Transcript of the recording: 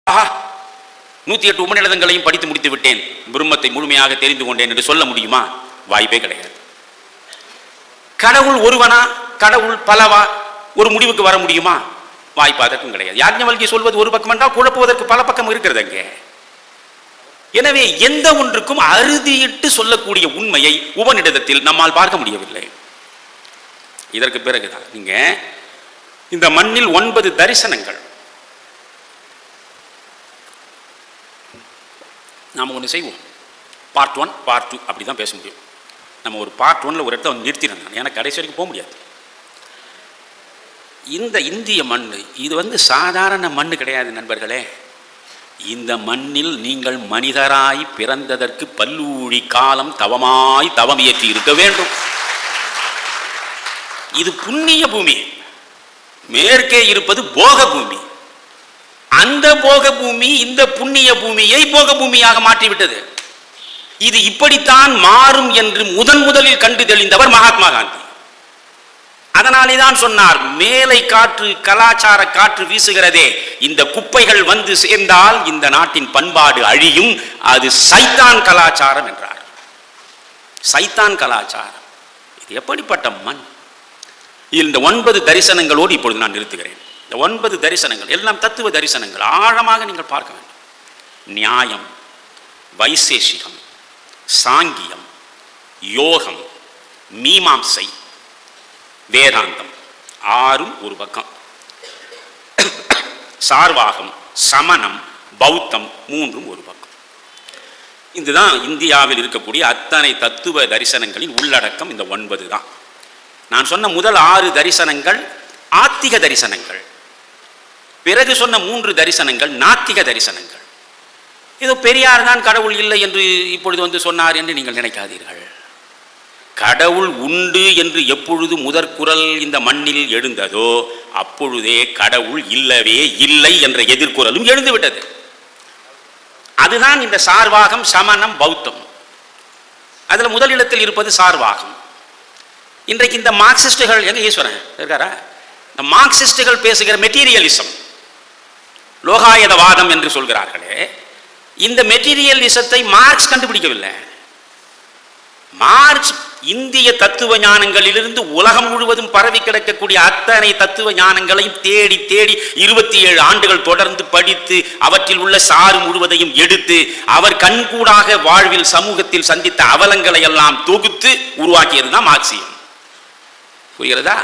108 உபநிடதங்களையும் படித்து முடித்து விட்டேன், பிரம்மத்தை முழுமையாக தெரிந்து கொண்டேன் என்று சொல்ல முடியுமா? வாய்ப்பே கிடையாது. கடவுள் ஒருவனா, கடவுள் பலவா, ஒரு முடிவுக்கு வர முடியுமா? வாய்ப்பு அதற்கும் கிடையாது. யாஜ்ஞவல்கி சொல்வது ஒரு பக்கம் என்றால் குழப்புவதற்கு பல பக்கம் இருக்கிறது அங்கே. எனவே எந்த ஒன்றுக்கும் அறுதியிட்டு சொல்லக்கூடிய உண்மையை உபநிடதத்தில் நம்மால் பார்க்க முடியவில்லை. இதற்கு பிறகுதான் நீங்க இந்த மண்ணில் 9 தரிசனங்கள். நாம் ஒன்று செய்வோம், பார்ட் 1 பார்ட் 2 அப்படி தான் பேச முடியும். நம்ம ஒரு பார்ட் 1ல் ஒரு இடத்த நிறுத்திடணும், எனக்கு கடைசி வரைக்கும் போக முடியாது. இந்த இந்திய மண் இது சாதாரண மண் கிடையாது நண்பர்களே. இந்த மண்ணில் நீங்கள் மனிதராய் பிறந்ததற்கு பல்லூழி காலம் தவமாய் தவம் இயற்றி இருக்க வேண்டும். இது புண்ணிய பூமி. மேற்கே இருப்பது போக பூமி. அந்த போக பூமி இந்த புண்ணிய பூமியை போக பூமியாக மாற்றிவிட்டது. இது இப்படித்தான் மாறும் என்று முதலில் கண்டு தெளிந்தவர் மகாத்மா காந்தி. அதனாலே தான் சொன்னார், மேலை காற்று கலாச்சார காற்று வீசுகிறதே, இந்த குப்பைகள் வந்து சேர்ந்தால் இந்த நாட்டின் பண்பாடு அழியும், அது சைத்தான் கலாச்சாரம் என்றார். சைத்தான் கலாச்சாரம். இது எப்படிப்பட்ட மண்? இந்த 9 தரிசனங்களோடு இப்பொழுது நான் நிறுத்துகிறேன். இந்த 9 தரிசனங்கள் எல்லாம் தத்துவ தரிசனங்கள். ஆழமாக நீங்கள் பார்க்க வேண்டும். நியாயம், வைசேஷிகம், சாங்கியம், யோகம், மீமாம்சை, வேதாந்தம் 6 ஒரு பக்கம், சார்வாகம், சமணம், பௌத்தம் 3 ஒரு பக்கம். இதுதான் இந்தியாவில் இருக்கக்கூடிய அத்தனை தத்துவ தரிசனங்களின் உள்ளடக்கம். இந்த 9 தான். நான் சொன்ன முதல் 6 தரிசனங்கள் ஆத்திக தரிசனங்கள். பிறகு சொன்ன 3 தரிசனங்கள் நாத்திக தரிசனங்கள். ஏதோ பெரியார் தான் கடவுள் இல்லை என்று இப்பொழுது சொன்னார் என்று நீங்கள் நினைக்காதீர்கள். கடவுள் உண்டு என்று எப்பொழுது முதற்குரல் இந்த மண்ணில் எழுந்ததோ அப்பொழுதே கடவுள் இல்லவே இல்லை என்ற எதிர்குரலும் எழுந்துவிட்டது. அதுதான் இந்த சார்வாகம், சமணம், பௌத்தம். அதில் முதலிடத்தில் இருப்பது சார்வாகம். இன்றைக்கு இந்த மார்க்சிஸ்டுகள், எங்க ஈஸ்வரன் இருக்காரா, இந்த மார்க்சிஸ்டுகள் பேசுகிற மெட்டீரியலிசம், லோகாயதவாதம் என்று சொல்கிறார்களே, இந்த மெட்டீரியலிசத்தை மார்க்ஸ் கண்டுபிடிக்கவில்லை. மார்க்ஸ் இந்திய தத்துவ ஞானங்களிலிருந்து உலகம் முழுவதும் பரவி கிடக்கக்கூடிய அத்தனை தத்துவ ஞானங்களையும் தேடி 27 ஆண்டுகள் தொடர்ந்து படித்து அவற்றில் உள்ள சாறு முழுவதையும் எடுத்து அவர் கண்கூடாக வாழ்வில் சமூகத்தில் சந்தித்த அவலங்களை எல்லாம் தொகுத்து உருவாக்கியது தான் மார்க்சியம். புரிகிறதா?